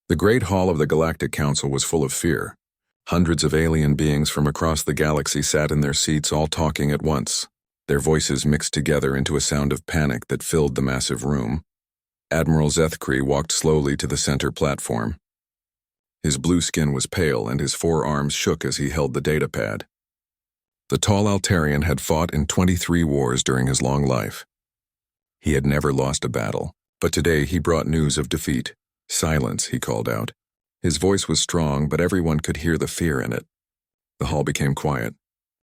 The Great Hall of the Galactic Council was full of fear. Hundreds of alien beings from across the galaxy sat in their seats, all talking at once. Their voices mixed together into a sound of panic that filled the massive room. Admiral Zethkri walked slowly to the center platform. His blue skin was pale and his forearms shook as he held the datapad. The tall Altarian had fought in 23 wars during his long life. He had never lost a battle, but today he brought news of defeat. Silence, he called out. His voice was strong, but everyone could hear the fear in it. The hall became quiet.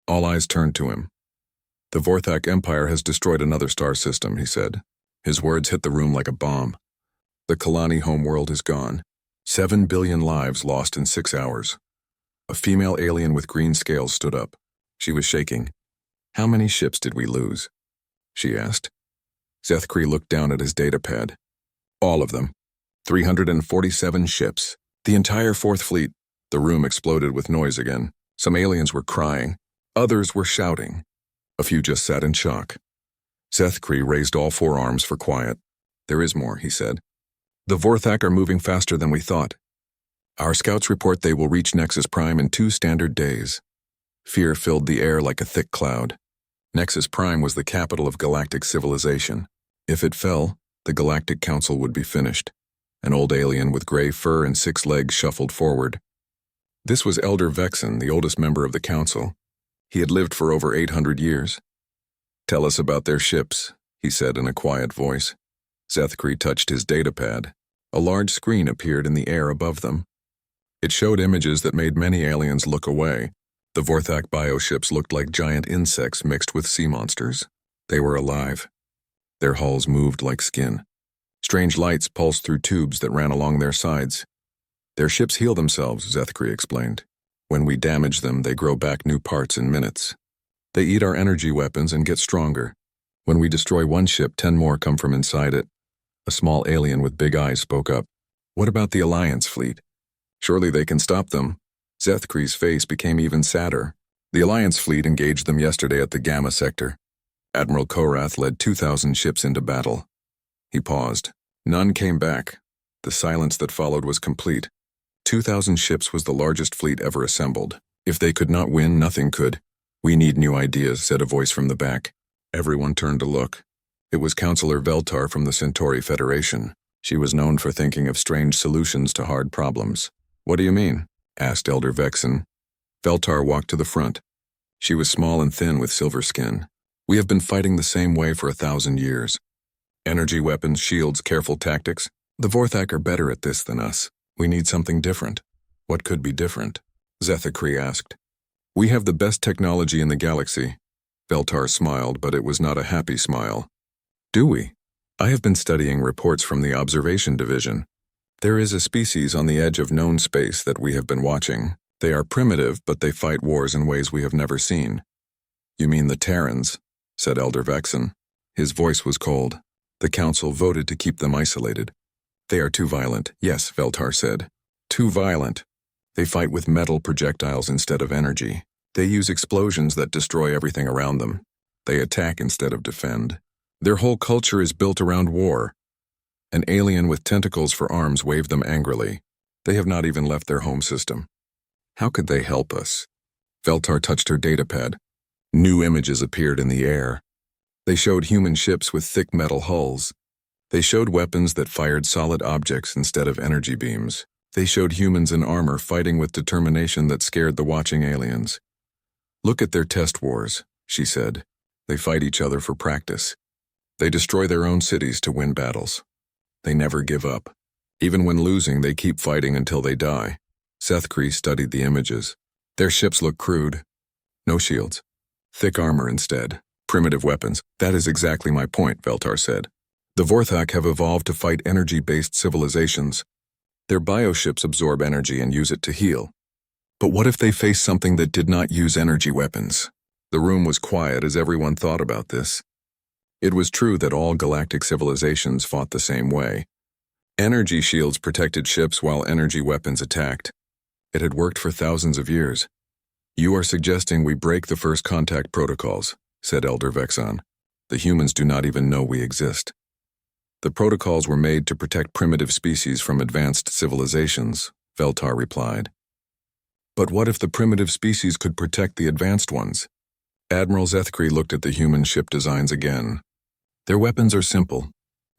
All eyes turned to him. The Vorthak Empire has destroyed another star system, he said. His words hit the room like a bomb. The Kalani homeworld is gone. 7 billion lives lost in 6 hours. A female alien with green scales stood up. She was shaking. How many ships did we lose? She asked. Zethkri looked down at his datapad. All of them. 347 ships. The entire Fourth Fleet. The room exploded with noise again. Some aliens were crying. Others were shouting. A few just sat in shock. Zethkri raised all 4 arms for quiet. There is more, he said. The Vorthak are moving faster than we thought. Our scouts report they will reach Nexus Prime in 2 standard days. Fear filled the air like a thick cloud. Nexus Prime was the capital of galactic civilization. If it fell, the Galactic Council would be finished. An old alien with gray fur and 6 legs shuffled forward. This was Elder Vexen, the oldest member of the council. He had lived for over 800 years. Tell us about their ships, he said in a quiet voice. Zethkri touched his datapad. A large screen appeared in the air above them. It showed images that made many aliens look away. The Vorthak bioships looked like giant insects mixed with sea monsters. They were alive. Their hulls moved like skin. Strange lights pulsed through tubes that ran along their sides. Their ships heal themselves, Zethkri explained. When we damage them, they grow back new parts in minutes. They eat our energy weapons and get stronger. When we destroy one ship, 10 more come from inside it. A small alien with big eyes spoke up. What about the Alliance fleet? Surely they can stop them. Zethkri's face became even sadder. The Alliance fleet engaged them yesterday at the Gamma sector. Admiral Korath led 2,000 ships into battle. He paused. None came back. The silence that followed was complete. 2,000 ships was the largest fleet ever assembled. If they could not win, nothing could. We need new ideas, said a voice from the back. Everyone turned to look. It was Counselor Veltar from the Centauri Federation. She was known for thinking of strange solutions to hard problems. What do you mean? Asked Elder Vexen. Veltar walked to the front. She was small and thin with silver skin. We have been fighting the same way for 1,000 years. Energy weapons, shields, careful tactics. The Vorthak are better at this than us. We need something different. What could be different? Zethkri asked. We have the best technology in the galaxy. Veltar smiled, but it was not a happy smile. Do we? I have been studying reports from the Observation Division. There is a species on the edge of known space that we have been watching. They are primitive, but they fight wars in ways we have never seen. You mean the Terrans, said Elder Vexen. His voice was cold. The council voted to keep them isolated. They are too violent, yes, Veltar said. Too violent. They fight with metal projectiles instead of energy. They use explosions that destroy everything around them. They attack instead of defend. Their whole culture is built around war. An alien with tentacles for arms waved them angrily. They have not even left their home system. How could they help us? Veltar touched her datapad. New images appeared in the air. They showed human ships with thick metal hulls. They showed weapons that fired solid objects instead of energy beams. They showed humans in armor fighting with determination that scared the watching aliens. Look at their test wars, she said. They fight each other for practice. They destroy their own cities to win battles. They never give up. Even when losing, they keep fighting until they die. Zethkri studied the images. Their ships look crude. No shields. Thick armor instead. Primitive weapons. That is exactly my point, Veltar said. The Vorthak have evolved to fight energy-based civilizations. Their bioships absorb energy and use it to heal. But what if they face something that did not use energy weapons? The room was quiet as everyone thought about this. It was true that all galactic civilizations fought the same way. Energy shields protected ships while energy weapons attacked. It had worked for thousands of years. You are suggesting we break the first contact protocols, said Elder Vexen. The humans do not even know we exist. The protocols were made to protect primitive species from advanced civilizations, Veltar replied. But what if the primitive species could protect the advanced ones? Admiral Zethkri looked at the human ship designs again. Their weapons are simple,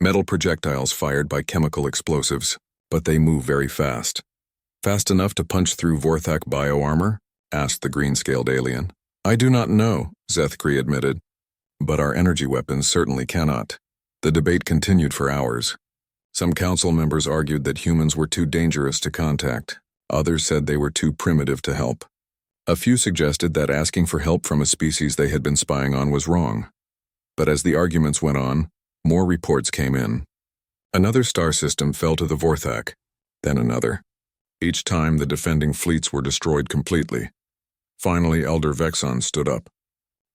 metal projectiles fired by chemical explosives, but they move very fast. Fast enough to punch through Vorthak bioarmor? Asked the green-scaled alien. I do not know, Zethkri admitted, but our energy weapons certainly cannot. The debate continued for hours. Some council members argued that humans were too dangerous to contact. Others said they were too primitive to help. A few suggested that asking for help from a species they had been spying on was wrong. But as the arguments went on, more reports came in. Another star system fell to the Vorthak, then another. Each time the defending fleets were destroyed completely. Finally, Elder Vexon stood up.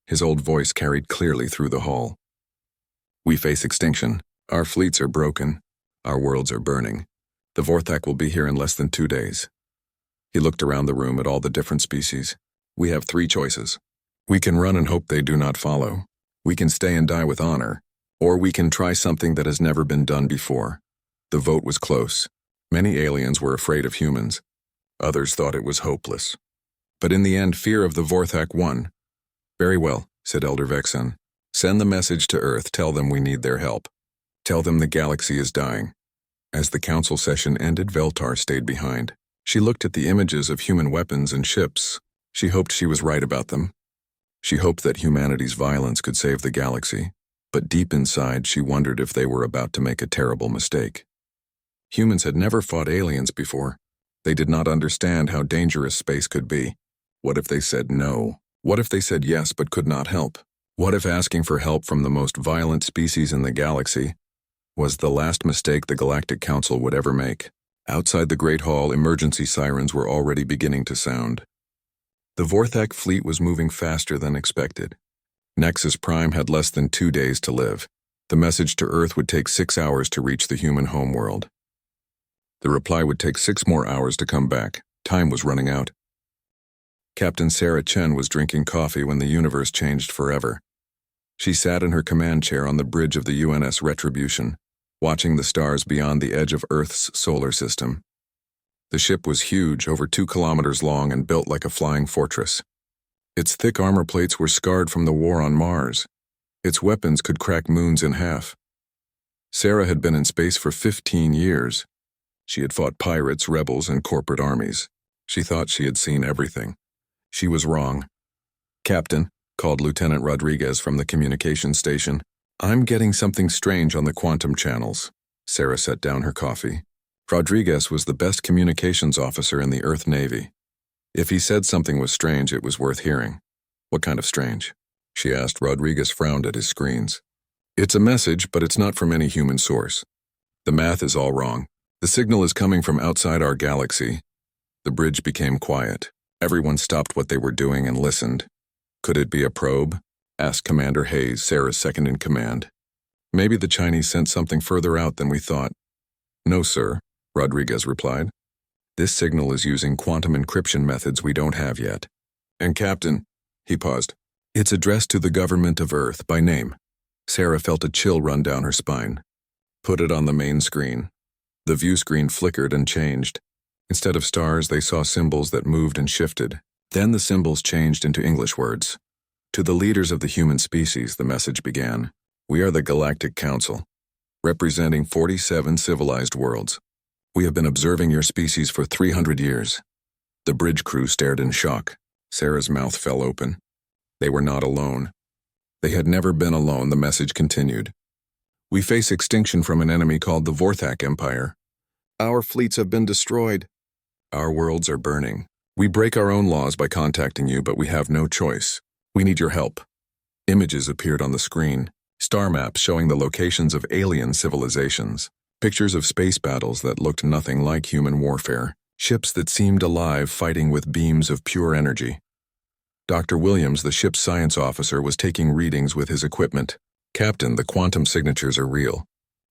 His old voice carried clearly through the hall. We face extinction. Our fleets are broken. Our worlds are burning. The Vorthak will be here in less than 2 days. He looked around the room at all the different species. We have 3 choices. We can run and hope they do not follow. We can stay and die with honor. Or we can try something that has never been done before. The vote was close. Many aliens were afraid of humans. Others thought it was hopeless. But in the end, fear of the Vorthak won. Very well, said Elder Vexon. Send the message to Earth, tell them we need their help. Tell them the galaxy is dying. As the council session ended, Veltar stayed behind. She looked at the images of human weapons and ships. She hoped she was right about them. She hoped that humanity's violence could save the galaxy, but deep inside she wondered if they were about to make a terrible mistake. Humans had never fought aliens before. They did not understand how dangerous space could be. What if they said no? What if they said yes but could not help? What if asking for help from the most violent species in the galaxy was the last mistake the Galactic Council would ever make? Outside the Great Hall, emergency sirens were already beginning to sound. The Vorthak fleet was moving faster than expected. Nexus Prime had less than 2 days to live. The message to Earth would take 6 hours to reach the human homeworld. The reply would take 6 more hours to come back. Time was running out. Captain Sarah Chen was drinking coffee when the universe changed forever. She sat in her command chair on the bridge of the UNS Retribution, watching the stars beyond the edge of Earth's solar system. The ship was huge, over 2 kilometers long and built like a flying fortress. Its thick armor plates were scarred from the war on Mars. Its weapons could crack moons in half. Sarah had been in space for 15 years. She had fought pirates, rebels, and corporate armies. She thought she had seen everything. She was wrong. Captain, called Lieutenant Rodriguez from the communications station, I'm getting something strange on the quantum channels. Sarah set down her coffee. Rodriguez was the best communications officer in the Earth Navy. If he said something was strange, it was worth hearing. What kind of strange? She asked. Rodriguez frowned at his screens. It's a message, but it's not from any human source. The math is all wrong. The signal is coming from outside our galaxy. The bridge became quiet. Everyone stopped what they were doing and listened. Could it be a probe? Asked Commander Hayes, Sarah's second-in-command. Maybe the Chinese sent something further out than we thought. No, sir, Rodriguez replied. This signal is using quantum encryption methods we don't have yet. And Captain, he paused, it's addressed to the government of Earth by name. Sarah felt a chill run down her spine. Put it on the main screen. The view screen flickered and changed. Instead of stars, they saw symbols that moved and shifted. Then the symbols changed into English words. To the leaders of the human species, the message began. We are the Galactic Council, representing 47 civilized worlds. We have been observing your species for 300 years. The bridge crew stared in shock. Sarah's mouth fell open. They were not alone. They had never been alone, the message continued. We face extinction from an enemy called the Vorthak Empire. Our fleets have been destroyed. Our worlds are burning. We break our own laws by contacting you, but we have no choice. We need your help. Images appeared on the screen. Star maps showing the locations of alien civilizations. Pictures of space battles that looked nothing like human warfare. Ships that seemed alive fighting with beams of pure energy. Dr. Williams, the ship's science officer, was taking readings with his equipment. Captain, the quantum signatures are real.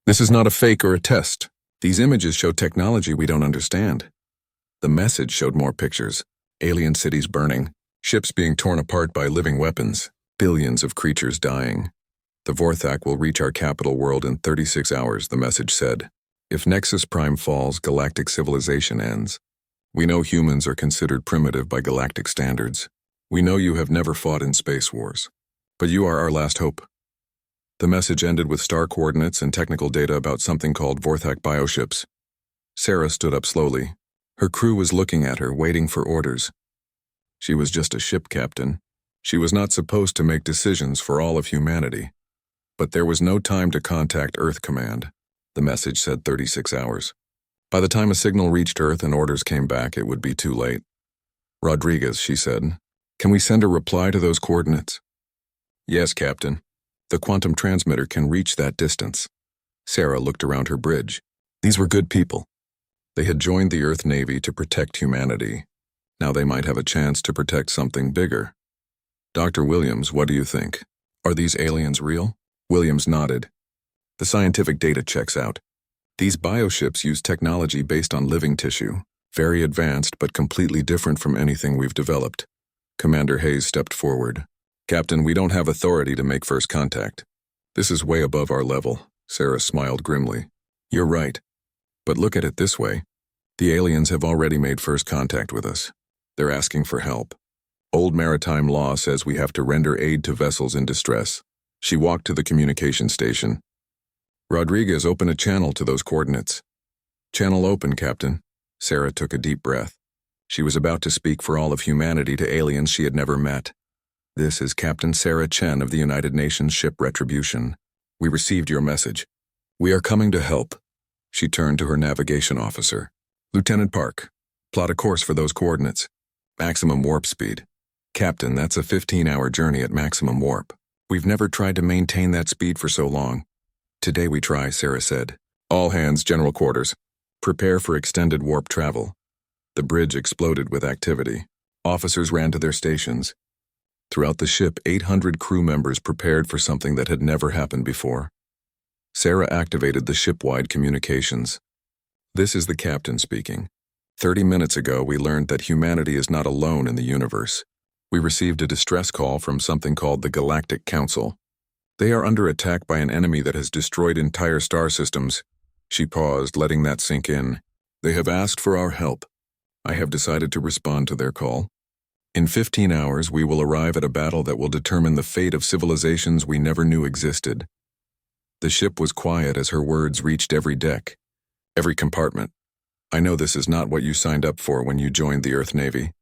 This is not a fake or a test. These images show technology we don't understand. The message showed more pictures. Alien cities burning. Ships being torn apart by living weapons. Billions of creatures dying. The Vorthak will reach our capital world in 36 hours, the message said. If Nexus Prime falls, galactic civilization ends. We know humans are considered primitive by galactic standards. We know you have never fought in space wars. But you are our last hope. The message ended with star coordinates and technical data about something called Vorthak bioships. Sarah stood up slowly. Her crew was looking at her, waiting for orders. She was just a ship captain. She was not supposed to make decisions for all of humanity. But there was no time to contact Earth Command. The message said 36 hours. By the time a signal reached Earth and orders came back, it would be too late. Rodriguez, she said, can we send a reply to those coordinates? Yes, Captain. The quantum transmitter can reach that distance. Sarah looked around her bridge. These were good people. They had joined the Earth Navy to protect humanity. Now they might have a chance to protect something bigger. Dr. Williams, what do you think? Are these aliens real? Williams nodded. The scientific data checks out. These bioships use technology based on living tissue, very advanced but completely different from anything we've developed. Commander Hayes stepped forward. Captain, we don't have authority to make first contact. This is way above our level. Sarah smiled grimly. You're right. But look at it this way. The aliens have already made first contact with us. They're asking for help. Old maritime law says we have to render aid to vessels in distress. She walked to the communication station. Rodriguez, open a channel to those coordinates. Channel open, Captain. Sarah took a deep breath. She was about to speak for all of humanity to aliens she had never met. This is Captain Sarah Chen of the United Nations ship Retribution. We received your message. We are coming to help. She turned to her navigation officer. Lieutenant Park, plot a course for those coordinates. Maximum warp speed. Captain, that's a 15-hour journey at maximum warp. We've never tried to maintain that speed for so long. Today we try, Sarah said. All hands, general quarters. Prepare for extended warp travel. The bridge exploded with activity. Officers ran to their stations. Throughout the ship, 800 crew members prepared for something that had never happened before. Sarah activated the ship-wide communications. This is the captain speaking. 30 minutes ago, we learned that humanity is not alone in the universe. We received a distress call from something called the Galactic Council. They are under attack by an enemy that has destroyed entire star systems. She paused, letting that sink in. They have asked for our help. I have decided to respond to their call. In 15 hours, we will arrive at a battle that will determine the fate of civilizations we never knew existed. The ship was quiet as her words reached every deck, every compartment. I know this is not what you signed up for when you joined the Earth Navy.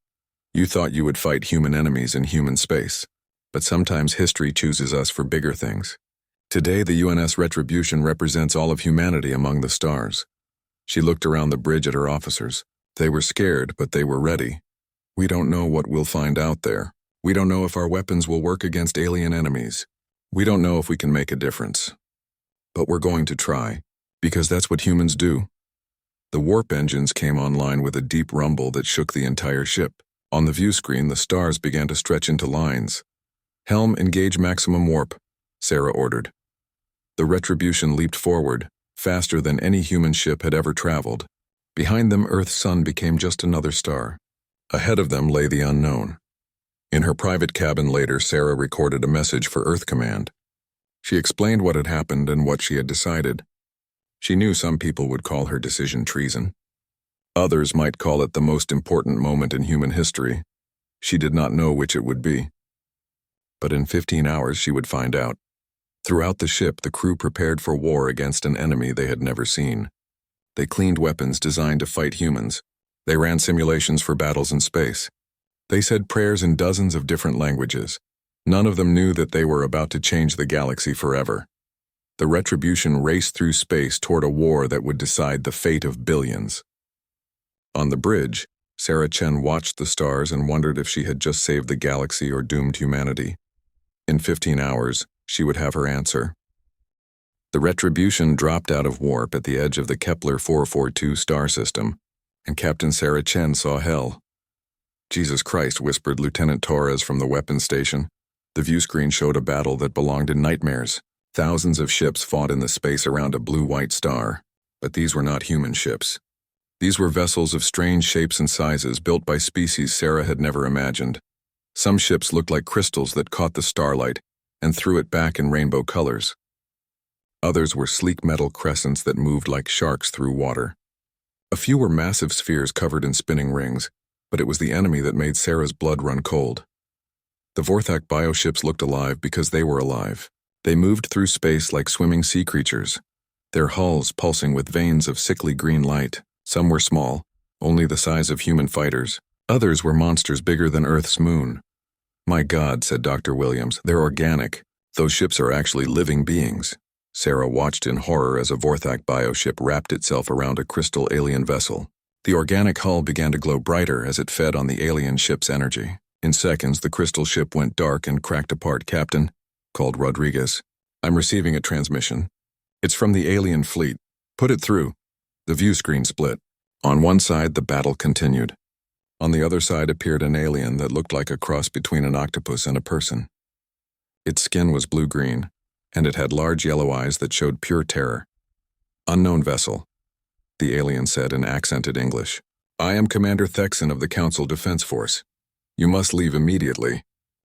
You thought you would fight human enemies in human space, but sometimes history chooses us for bigger things. Today, the UNS Retribution represents all of humanity among the stars. She looked around the bridge at her officers. They were scared, but they were ready. We don't know what we'll find out there. We don't know if our weapons will work against alien enemies. We don't know if we can make a difference. But we're going to try, because that's what humans do. The warp engines came online with a deep rumble that shook the entire ship. On the view screen, the stars began to stretch into lines. Helm, engage maximum warp, Sarah ordered. The Retribution leaped forward, faster than any human ship had ever traveled. Behind them, Earth's sun became just another star. Ahead of them lay the unknown. In her private cabin later, Sarah recorded a message for Earth Command. She explained what had happened and what she had decided. She knew some people would call her decision treason. Others might call it the most important moment in human history. She did not know which it would be. But in 15 hours she would find out. Throughout the ship, the crew prepared for war against an enemy they had never seen. They cleaned weapons designed to fight humans. They ran simulations for battles in space. They said prayers in dozens of different languages. None of them knew that they were about to change the galaxy forever. The Retribution raced through space toward a war that would decide the fate of billions. On the bridge, Sarah Chen watched the stars and wondered if she had just saved the galaxy or doomed humanity. In 15 hours, she would have her answer. The Retribution dropped out of warp at the edge of the Kepler 442 star system, and Captain Sarah Chen saw hell. Jesus Christ, whispered Lieutenant Torres from the weapons station. The view screen showed a battle that belonged in nightmares. Thousands of ships fought in the space around a blue-white star, but these were not human ships. These were vessels of strange shapes and sizes built by species Sarah had never imagined. Some ships looked like crystals that caught the starlight, and threw it back in rainbow colors. Others were sleek metal crescents that moved like sharks through water. A few were massive spheres covered in spinning rings, but it was the enemy that made Sarah's blood run cold. The Vorthak bioships looked alive because they were alive. They moved through space like swimming sea creatures, their hulls pulsing with veins of sickly green light. Some were small, only the size of human fighters. Others were monsters bigger than Earth's moon. "My God," said Dr. Williams, "they're organic. Those ships are actually living beings." Sarah watched in horror as a Vorthak bioship wrapped itself around a crystal alien vessel. The organic hull began to glow brighter as it fed on the alien ship's energy. In seconds, the crystal ship went dark and cracked apart. "Captain," called Rodriguez, "I'm receiving a transmission. It's from the alien fleet. Put it through." The view screen split. On one side, the battle continued. On the other side appeared an alien that looked like a cross between an octopus and a person. Its skin was blue-green, and it had large yellow eyes that showed pure terror. "Unknown vessel," the alien said in accented English. "I am Commander Thexan of the Council Defense Force. You must leave immediately.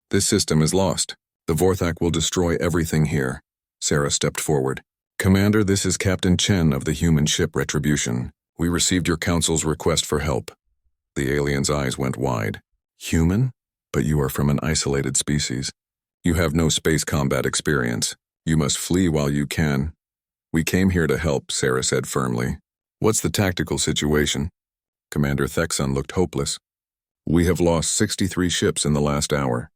This system is lost. The Vorthak will destroy everything here." Sarah stepped forward. "Commander, this is Captain Chen of the human ship Retribution. We received your council's request for help." The alien's eyes went wide. "Human? But you are from an isolated species. You have no space combat experience. You must flee while you can." "We came here to help," Sarah said firmly. "What's the tactical situation?" Commander Thexan looked hopeless. "We have lost 63 ships in the last hour.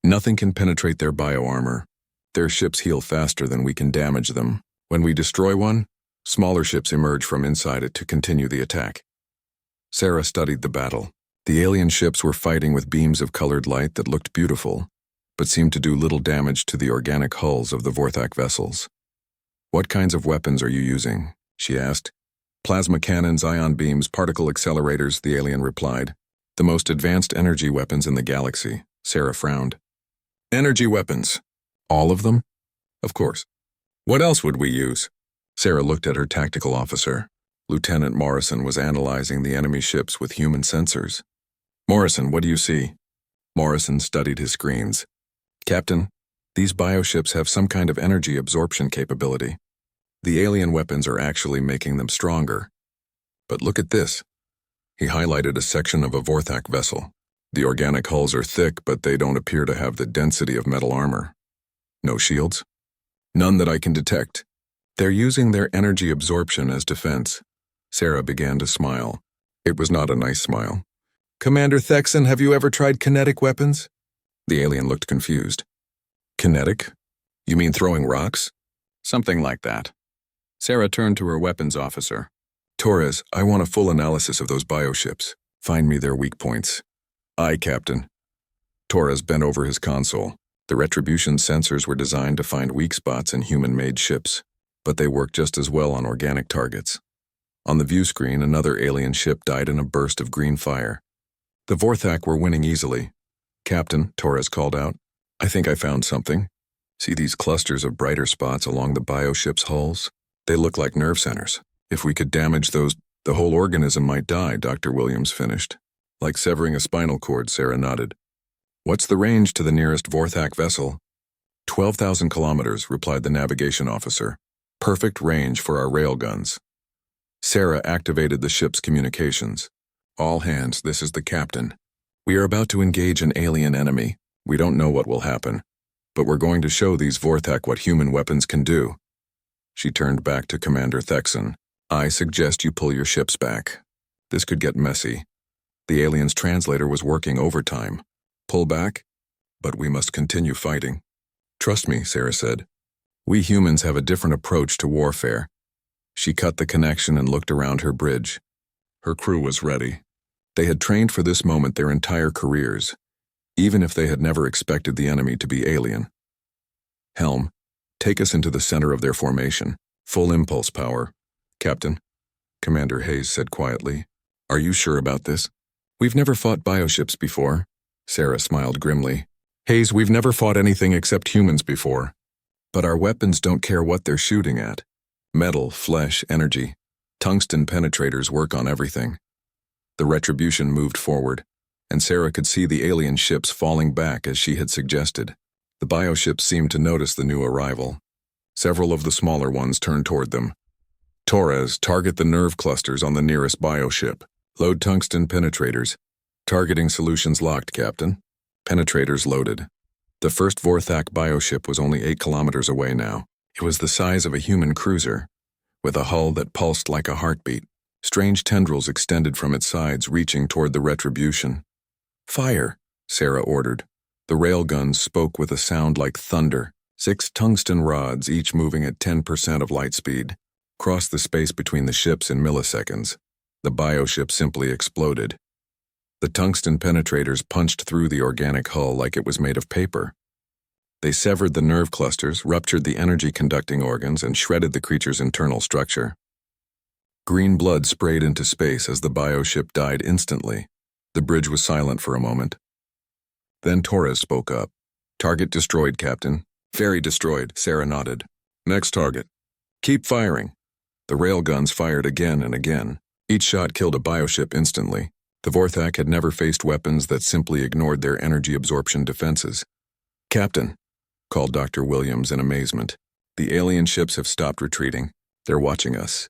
Nothing can penetrate their bioarmor. Their ships heal faster than we can damage them. When we destroy one, smaller ships emerge from inside it to continue the attack." Sarah studied the battle. The alien ships were fighting with beams of colored light that looked beautiful, but seemed to do little damage to the organic hulls of the Vorthak vessels. "What kinds of weapons are you using?" she asked. "Plasma cannons, ion beams, particle accelerators," the alien replied. "The most advanced energy weapons in the galaxy." Sarah frowned. "Energy weapons? All of them?" "Of course. What else would we use?" Sarah looked at her tactical officer. Lieutenant Morrison was analyzing the enemy ships with human sensors. "Morrison, what do you see?" Morrison studied his screens. "Captain, these bioships have some kind of energy absorption capability. The alien weapons are actually making them stronger. But look at this." He highlighted a section of a Vorthak vessel. "The organic hulls are thick, but they don't appear to have the density of metal armor. No shields?" "None that I can detect. They're using their energy absorption as defense." Sarah began to smile. It was not a nice smile. "Commander Thexan, have you ever tried kinetic weapons?" The alien looked confused. "Kinetic? You mean throwing rocks?" "Something like that." Sarah turned to her weapons officer. "Torres, I want a full analysis of those bioships. Find me their weak points." "Aye, Captain." Torres bent over his console. The Retribution sensors were designed to find weak spots in human-made ships, but they worked just as well on organic targets. On the view screen, another alien ship died in a burst of green fire. The Vorthak were winning easily. "Captain," Torres called out, "I think I found something. See these clusters of brighter spots along the bioship's hulls? They look like nerve centers. If we could damage those, the whole organism might die," Dr. Williams finished. "Like severing a spinal cord," Sarah nodded. "What's the range to the nearest Vorthak vessel?" 12,000 kilometers, replied the navigation officer. "Perfect range for our railguns." Sarah activated the ship's communications. "All hands, this is the captain. We are about to engage an alien enemy. We don't know what will happen, but we're going to show these Vorthak what human weapons can do." She turned back to Commander Thexan. "I suggest you pull your ships back. This could get messy." The alien's translator was working overtime. "Pull back? But we must continue fighting." "Trust me," Sarah said. "We humans have a different approach to warfare." She cut the connection and looked around her bridge. Her crew was ready. They had trained for this moment their entire careers, even if they had never expected the enemy to be alien. "Helm, take us into the center of their formation. Full impulse power." "Captain," Commander Hayes said quietly, "are you sure about this?" "We've never fought bioships before." Sarah smiled grimly. "Hayes, we've never fought anything except humans before. But our weapons don't care what they're shooting at. Metal, flesh, energy. Tungsten penetrators work on everything." The Retribution moved forward, and Sarah could see the alien ships falling back as she had suggested. The bioships seemed to notice the new arrival. Several of the smaller ones turned toward them. Torres, target the nerve clusters on the nearest bioship. Load tungsten penetrators. Targeting solutions locked, Captain. Penetrators loaded. The first Vorthak bioship was only 8 kilometers away now. It was the size of a human cruiser, with a hull that pulsed like a heartbeat. Strange tendrils extended from its sides, reaching toward the Retribution. Fire, Sarah ordered. The railguns spoke with a sound like thunder. 6 tungsten rods, each moving at 10% of light speed, crossed the space between the ships in milliseconds. The bioship simply exploded. The tungsten penetrators punched through the organic hull like it was made of paper. They severed the nerve clusters, ruptured the energy-conducting organs, and shredded the creature's internal structure. Green blood sprayed into space as the bioship died instantly. The bridge was silent for a moment. Then Torres spoke up. Target destroyed, Captain. Very destroyed, Sarah nodded. Next target. Keep firing. The railguns fired again and again. Each shot killed a bioship instantly. The Vorthak had never faced weapons that simply ignored their energy absorption defenses. Captain, called Dr. Williams in amazement. The alien ships have stopped retreating. They're watching us.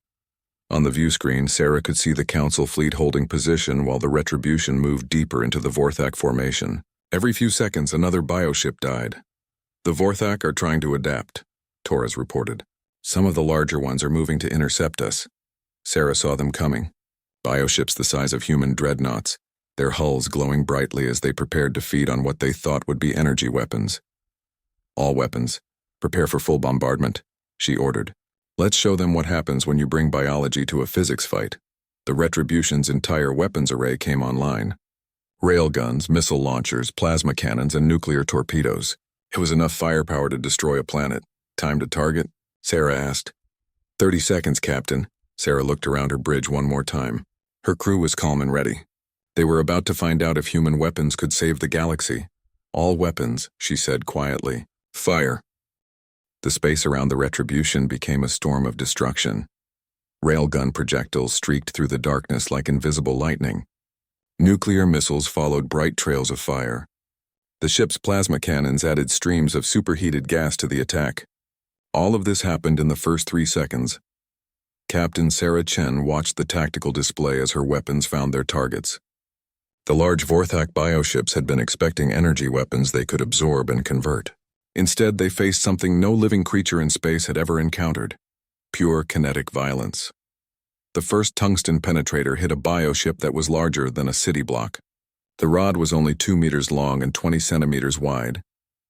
On the view screen, Sarah could see the Council fleet holding position while the Retribution moved deeper into the Vorthak formation. Every few seconds, another bioship died. The Vorthak are trying to adapt, Torres reported. Some of the larger ones are moving to intercept us. Sarah saw them coming. Bioships the size of human dreadnoughts, their hulls glowing brightly as they prepared to feed on what they thought would be energy weapons. All weapons, prepare for full bombardment, she ordered. Let's show them what happens when you bring biology to a physics fight. The Retribution's entire weapons array came online. Railguns, missile launchers, plasma cannons, and nuclear torpedoes. It was enough firepower to destroy a planet. Time to target? Sarah asked. 30 seconds, Captain. Sarah looked around her bridge one more time. Her crew was calm and ready. They were about to find out if human weapons could save the galaxy. All weapons, she said quietly. Fire. The space around the Retribution became a storm of destruction. Railgun projectiles streaked through the darkness like invisible lightning. Nuclear missiles followed bright trails of fire. The ship's plasma cannons added streams of superheated gas to the attack. All of this happened in the first 3 seconds. Captain Sarah Chen watched the tactical display as her weapons found their targets. The large Vorthak bioships had been expecting energy weapons they could absorb and convert. Instead, they faced something no living creature in space had ever encountered: pure kinetic violence. The first tungsten penetrator hit a bioship that was larger than a city block. The rod was only 2 meters long and 20 centimeters wide,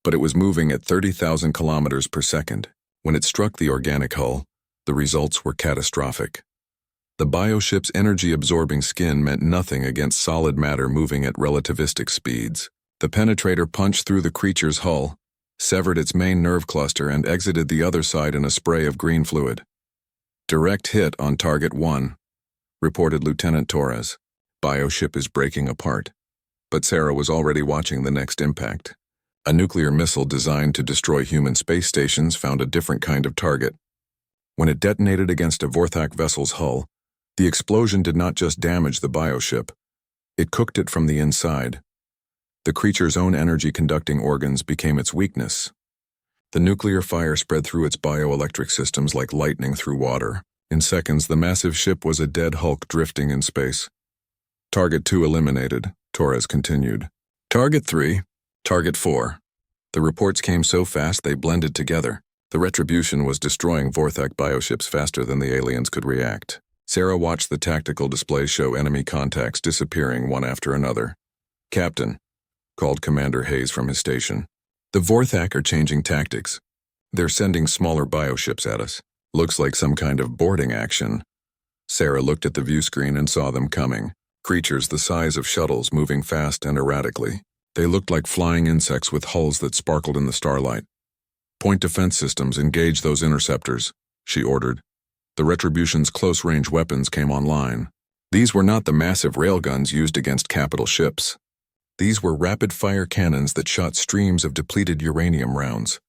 but it was moving at 30,000 kilometers per second. When it struck the organic hull, the results were catastrophic. The bioship's energy-absorbing skin meant nothing against solid matter moving at relativistic speeds. The penetrator punched through the creature's hull, severed its main nerve cluster, and exited the other side in a spray of green fluid. Direct hit on Target 1, reported Lieutenant Torres. Bioship is breaking apart. But Sarah was already watching the next impact. A nuclear missile designed to destroy human space stations found a different kind of target. When it detonated against a Vorthak vessel's hull, the explosion did not just damage the bioship, it cooked it from the inside. The creature's own energy-conducting organs became its weakness. The nuclear fire spread through its bioelectric systems like lightning through water. In seconds, the massive ship was a dead hulk drifting in space. Target 2 eliminated, Torres continued. Target 3, Target 4. The reports came so fast they blended together. The Retribution was destroying Vorthak bioships faster than the aliens could react. Sarah watched the tactical display show enemy contacts disappearing one after another. Captain, called Commander Hayes from his station. The Vorthak are changing tactics. They're sending smaller bioships at us. Looks like some kind of boarding action. Sarah looked at the view screen and saw them coming. Creatures the size of shuttles moving fast and erratically. They looked like flying insects with hulls that sparkled in the starlight. Point defense systems, engage those interceptors, she ordered. The Retribution's close-range weapons came online. These were not the massive railguns used against capital ships. These were rapid-fire cannons that shot streams of depleted uranium rounds.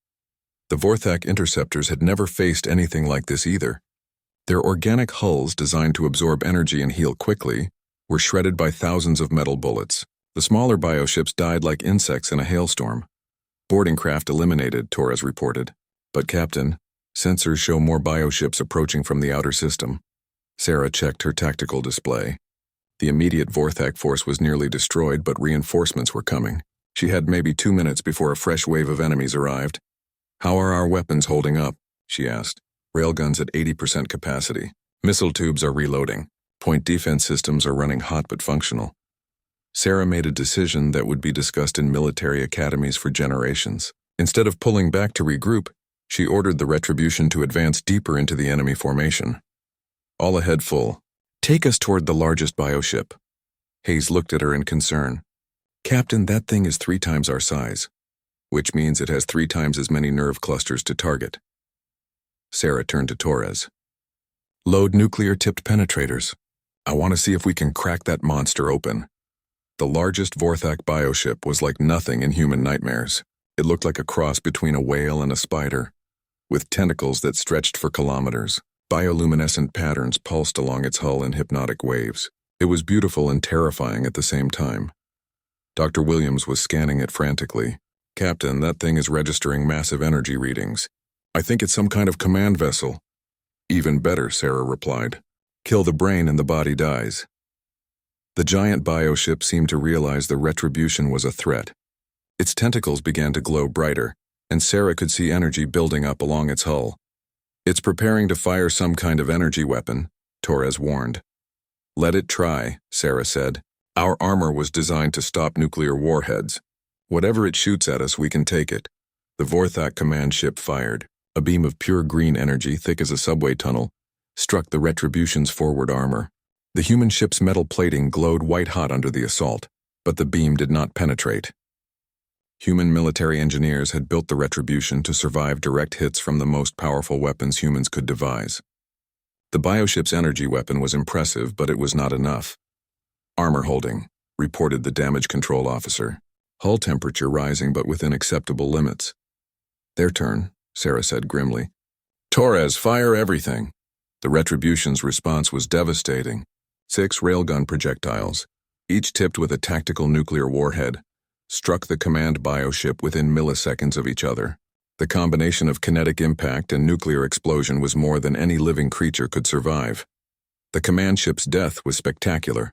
The Vorthak interceptors had never faced anything like this either. Their organic hulls, designed to absorb energy and heal quickly, were shredded by thousands of metal bullets. The smaller bioships died like insects in a hailstorm. Boarding craft eliminated, Torres reported. But Captain, sensors show more bioships approaching from the outer system. Sarah checked her tactical display. The immediate Vorthak force was nearly destroyed, but reinforcements were coming. She had maybe 2 minutes before a fresh wave of enemies arrived. How are our weapons holding up? She asked. Railguns at 80% capacity. Missile tubes are reloading. Point defense systems are running hot but functional. Sarah made a decision that would be discussed in military academies for generations. Instead of pulling back to regroup, she ordered the Retribution to advance deeper into the enemy formation. All ahead full. Take us toward the largest bioship. Hayes looked at her in concern. Captain, that thing is 3 times our size, which means it has 3 times as many nerve clusters to target. Sarah turned to Torres. Load nuclear-tipped penetrators. I want to see if we can crack that monster open. The largest Vorthak bioship was like nothing in human nightmares. It looked like a cross between a whale and a spider, with tentacles that stretched for kilometers. Bioluminescent patterns pulsed along its hull in hypnotic waves. It was beautiful and terrifying at the same time. Dr. Williams was scanning it frantically. Captain, that thing is registering massive energy readings. I think it's some kind of command vessel. Even better, Sarah replied. Kill the brain and the body dies. The giant bioship seemed to realize the Retribution was a threat. Its tentacles began to glow brighter, and Sarah could see energy building up along its hull. It's preparing to fire some kind of energy weapon, Torres warned. Let it try, Sarah said. Our armor was designed to stop nuclear warheads. Whatever it shoots at us, we can take it. The Vorthak command ship fired. A beam of pure green energy, thick as a subway tunnel, struck the Retribution's forward armor. The human ship's metal plating glowed white-hot under the assault, but the beam did not penetrate. Human military engineers had built the Retribution to survive direct hits from the most powerful weapons humans could devise. The bioship's energy weapon was impressive, but it was not enough. Armor holding, reported the damage control officer. Hull temperature rising but within acceptable limits. Their turn, Sarah said grimly. Torres, fire everything. The Retribution's response was devastating. 6 railgun projectiles, each tipped with a tactical nuclear warhead, struck the command bioship within milliseconds of each other. The combination of kinetic impact and nuclear explosion was more than any living creature could survive. The command ship's death was spectacular.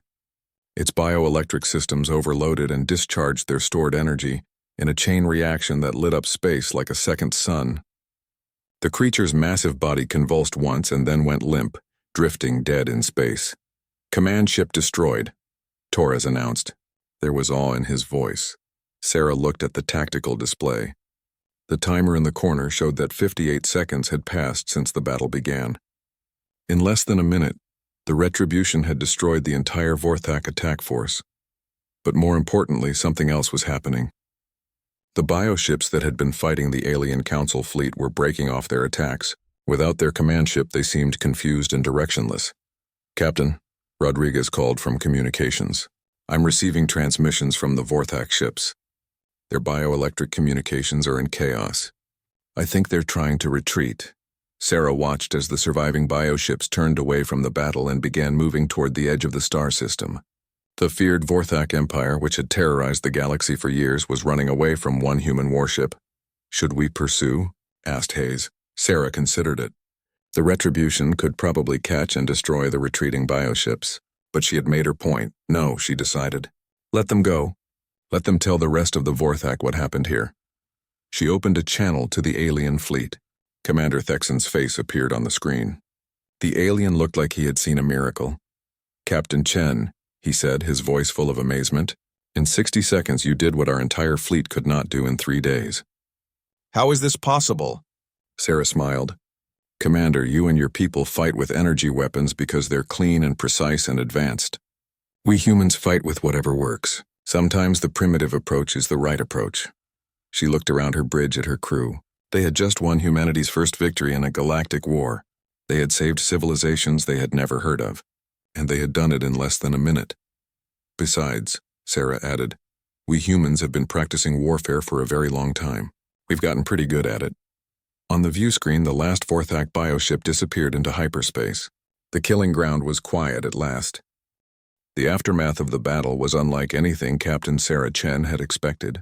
Its bioelectric systems overloaded and discharged their stored energy in a chain reaction that lit up space like a second sun. The creature's massive body convulsed once and then went limp, drifting dead in space. Command ship destroyed, Torres announced. There was awe in his voice. Sarah looked at the tactical display. The timer in the corner showed that 58 seconds had passed since the battle began. In less than a minute, the Retribution had destroyed the entire Vorthak attack force. But more importantly, something else was happening. The bioships that had been fighting the alien council fleet were breaking off their attacks. Without their command ship, they seemed confused and directionless. Captain, Rodriguez called from communications. I'm receiving transmissions from the Vorthak ships. Their bioelectric communications are in chaos. I think they're trying to retreat. Sarah watched as the surviving bioships turned away from the battle and began moving toward the edge of the star system. The feared Vorthak Empire, which had terrorized the galaxy for years, was running away from one human warship. Should we pursue? Asked Hayes. Sarah considered it. The Retribution could probably catch and destroy the retreating bioships, but she had made her point. No, she decided. Let them go. Let them tell the rest of the Vorthak what happened here. She opened a channel to the alien fleet. Commander Thexen's face appeared on the screen. The alien looked like he had seen a miracle. Captain Chen, he said, his voice full of amazement. In 60 seconds you did what our entire fleet could not do in 3 days. How is this possible? Sarah smiled. Commander, you and your people fight with energy weapons because they're clean and precise and advanced. We humans fight with whatever works. Sometimes the primitive approach is the right approach. She looked around her bridge at her crew. They had just won humanity's first victory in a galactic war. They had saved civilizations they had never heard of, and they had done it in less than a minute. Besides, Sarah added, we humans have been practicing warfare for a very long time. We've gotten pretty good at it. On the view screen, the last Vorthak bioship disappeared into hyperspace. The killing ground was quiet at last. The aftermath of the battle was unlike anything Captain Sarah Chen had expected.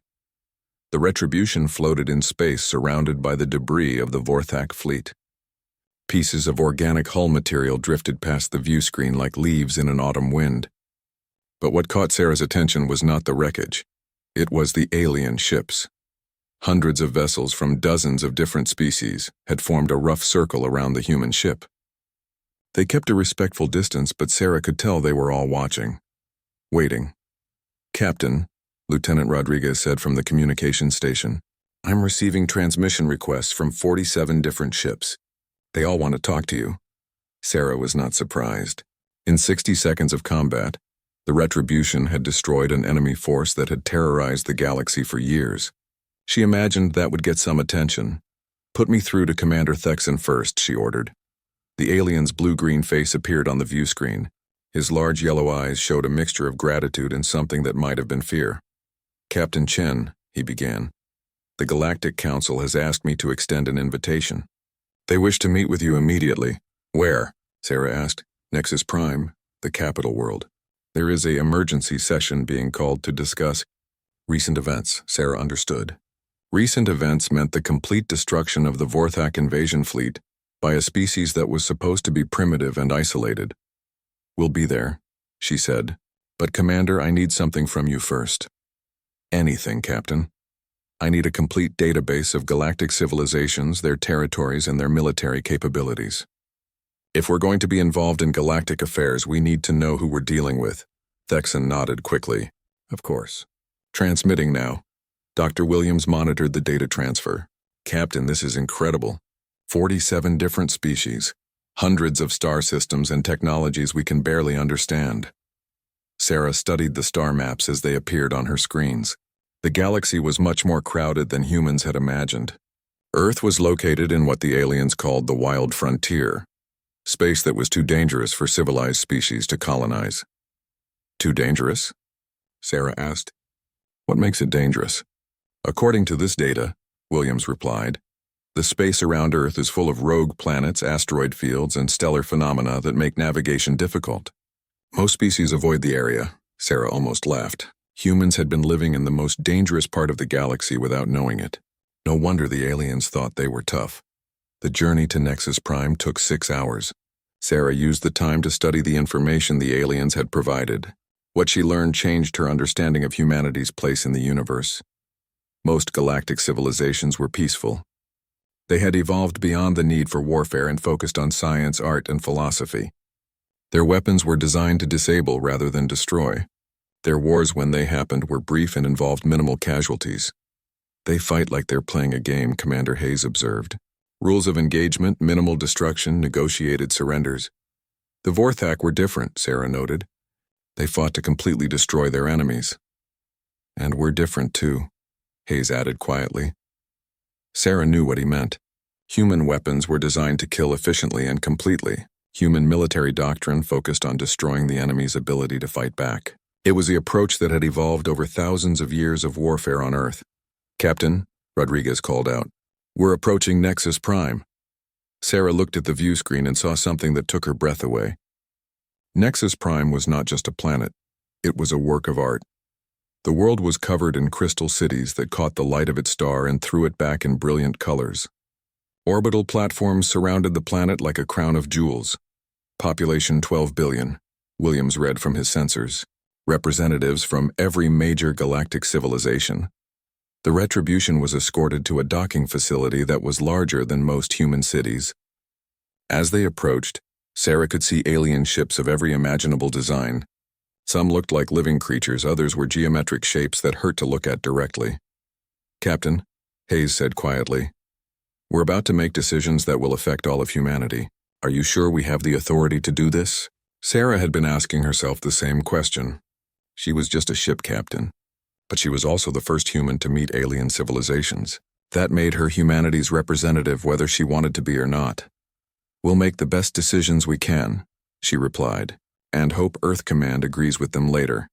The Retribution floated in space surrounded by the debris of the Vorthak fleet. Pieces of organic hull material drifted past the view screen like leaves in an autumn wind. But what caught Sarah's attention was not the wreckage. It was the alien ships. Hundreds of vessels from dozens of different species had formed a rough circle around the human ship. They kept a respectful distance, but Sarah could tell they were all watching. Waiting. "Captain," Lieutenant Rodriguez said from the communications station, "I'm receiving transmission requests from 47 different ships. They all want to talk to you." Sarah was not surprised. In 60 seconds of combat, the Retribution had destroyed an enemy force that had terrorized the galaxy for years. She imagined that would get some attention. "Put me through to Commander Thexan first," she ordered. The alien's blue-green face appeared on the view screen. His large yellow eyes showed a mixture of gratitude and something that might have been fear. "Captain Chen," he began, "the Galactic Council has asked me to extend an invitation. They wish to meet with you immediately." "Where?" Sarah asked. "Nexus Prime, the capital world. There is an emergency session being called to discuss recent events," Sarah understood. Recent events meant the complete destruction of the Vorthak invasion fleet by a species that was supposed to be primitive and isolated. "We'll be there," she said. "But Commander, I need something from you first." "Anything, Captain. I need a complete database of galactic civilizations, their territories, and their military capabilities. If we're going to be involved in galactic affairs, we need to know who we're dealing with." Thexan nodded quickly. "Of course. Transmitting now." Dr. Williams monitored the data transfer. "Captain, this is incredible. 47 different species, hundreds of star systems and technologies we can barely understand." Sarah studied the star maps as they appeared on her screens. The galaxy was much more crowded than humans had imagined. Earth was located in what the aliens called the Wild Frontier, space that was too dangerous for civilized species to colonize. "Too dangerous?" Sarah asked. "What makes it dangerous?" "According to this data," Williams replied, "the space around Earth is full of rogue planets, asteroid fields, and stellar phenomena that make navigation difficult. Most species avoid the area." Sarah almost laughed. Humans had been living in the most dangerous part of the galaxy without knowing it. No wonder the aliens thought they were tough. The journey to Nexus Prime took 6 hours. Sarah used the time to study the information the aliens had provided. What she learned changed her understanding of humanity's place in the universe. Most galactic civilizations were peaceful. They had evolved beyond the need for warfare and focused on science, art, and philosophy. Their weapons were designed to disable rather than destroy. Their wars, when they happened, were brief and involved minimal casualties. "They fight like they're playing a game," Commander Hayes observed. "Rules of engagement, minimal destruction, negotiated surrenders." "The Vorthak were different," Sarah noted. "They fought to completely destroy their enemies." "And we're different too," Hayes added quietly. Sarah knew what he meant. Human weapons were designed to kill efficiently and completely. Human military doctrine focused on destroying the enemy's ability to fight back. It was the approach that had evolved over thousands of years of warfare on Earth. "Captain," Rodriguez called out, "we're approaching Nexus Prime." Sarah looked at the view screen and saw something that took her breath away. Nexus Prime was not just a planet. It was a work of art. The world was covered in crystal cities that caught the light of its star and threw it back in brilliant colors. Orbital platforms surrounded the planet like a crown of jewels. Population 12 billion, Williams read from his sensors. Representatives from every major galactic civilization. The Retribution was escorted to a docking facility that was larger than most human cities. As they approached, Sarah could see alien ships of every imaginable design. Some looked like living creatures, others were geometric shapes that hurt to look at directly. "Captain," Hayes said quietly, "we're about to make decisions that will affect all of humanity. Are you sure we have the authority to do this?" Sarah had been asking herself the same question. She was just a ship captain, but she was also the first human to meet alien civilizations. That made her humanity's representative whether she wanted to be or not. "We'll make the best decisions we can," she replied, "and hope Earth Command agrees with them later."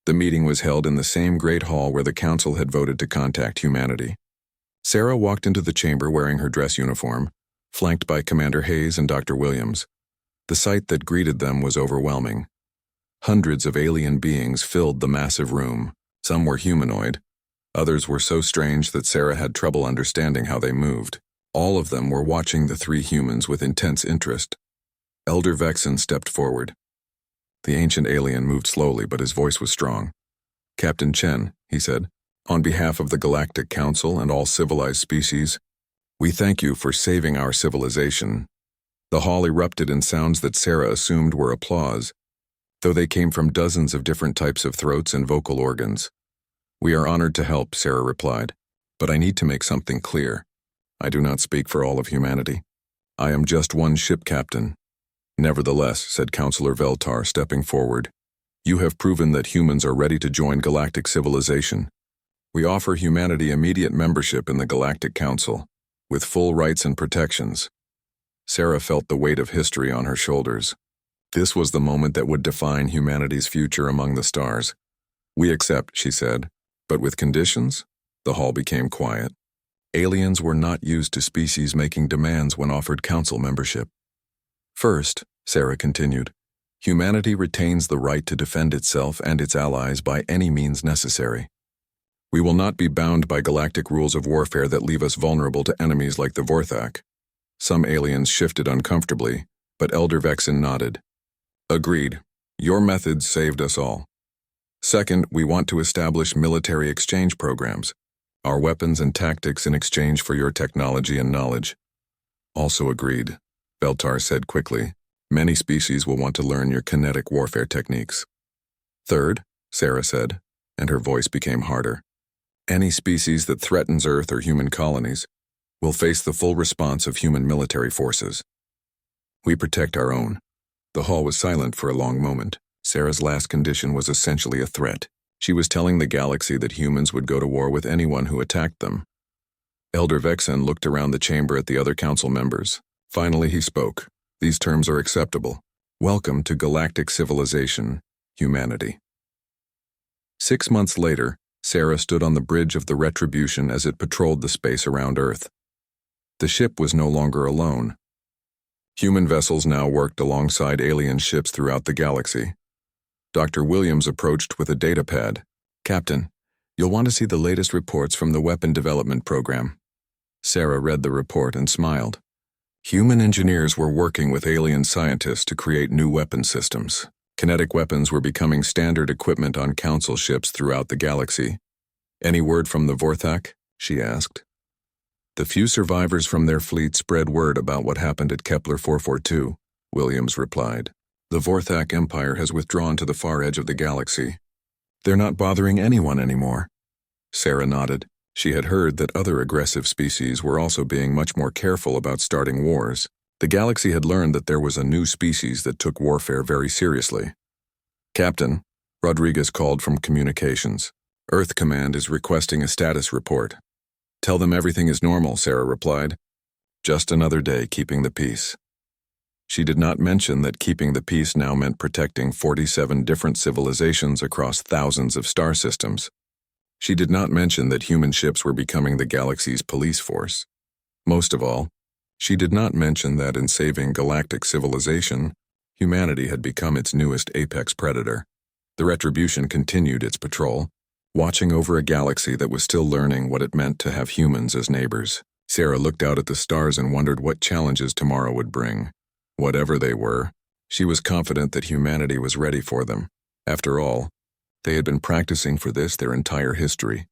The meeting was held in the same great hall where the Council had voted to contact humanity. Sarah walked into the chamber wearing her dress uniform, flanked by Commander Hayes and Dr. Williams. The sight that greeted them was overwhelming. Hundreds of alien beings filled the massive room. Some were humanoid. Others were so strange that Sarah had trouble understanding how they moved. All of them were watching the three humans with intense interest. Elder Vexen stepped forward. The ancient alien moved slowly, but his voice was strong. "Captain Chen," he said, "on behalf of the Galactic Council and all civilized species, we thank you for saving our civilization." The hall erupted in sounds that Sarah assumed were applause, though they came from dozens of different types of throats and vocal organs. "We are honored to help," Sarah replied, "but I need to make something clear. I do not speak for all of humanity. I am just one ship captain." "Nevertheless," said Counselor Veltar, stepping forward, "you have proven that humans are ready to join galactic civilization. We offer humanity immediate membership in the Galactic Council, with full rights and protections." Sarah felt the weight of history on her shoulders. This was the moment that would define humanity's future among the stars. "We accept," she said, "but with conditions?" The hall became quiet. Aliens were not used to species making demands when offered council membership. "First," Sarah continued, "humanity retains the right to defend itself and its allies by any means necessary. We will not be bound by galactic rules of warfare that leave us vulnerable to enemies like the Vorthak." Some aliens shifted uncomfortably, but Elder Vexen nodded. "Agreed. Your methods saved us all. Second, we want to establish military exchange programs, our weapons and tactics in exchange for your technology and knowledge." "Also agreed," Veltar said quickly. "Many species will want to learn your kinetic warfare techniques." "Third," Sarah said, and her voice became harder, "any species that threatens Earth or human colonies will face the full response of human military forces. We protect our own." The hall was silent for a long moment. Sarah's last condition was essentially a threat. She was telling the galaxy that humans would go to war with anyone who attacked them. Elder Vexen looked around the chamber at the other council members. Finally he spoke. "These terms are acceptable. Welcome to galactic civilization, humanity." 6 months later, Sarah stood on the bridge of the Retribution as it patrolled the space around Earth. The ship was no longer alone. Human vessels now worked alongside alien ships throughout the galaxy. Dr. Williams approached with a datapad. "Captain, you'll want to see the latest reports from the weapon development program." Sarah read the report and smiled. Human engineers were working with alien scientists to create new weapon systems. Kinetic weapons were becoming standard equipment on council ships throughout the galaxy. "Any word from the Vorthak?" she asked. "The few survivors from their fleet spread word about what happened at Kepler 442, Williams replied. "The Vorthak Empire has withdrawn to the far edge of the galaxy. They're not bothering anyone anymore." Sarah nodded. She had heard that other aggressive species were also being much more careful about starting wars. The galaxy had learned that there was a new species that took warfare very seriously. "Captain," Rodriguez called from communications. "Earth Command is requesting a status report." "Tell them everything is normal," Sarah replied. "Just another day keeping the peace." She did not mention that keeping the peace now meant protecting 47 different civilizations across thousands of star systems. She did not mention that human ships were becoming the galaxy's police force. Most of all, she did not mention that in saving galactic civilization, humanity had become its newest apex predator. The Retribution continued its patrol, watching over a galaxy that was still learning what it meant to have humans as neighbors. Sarah looked out at the stars and wondered what challenges tomorrow would bring. Whatever they were, she was confident that humanity was ready for them. After all, they had been practicing for this their entire history.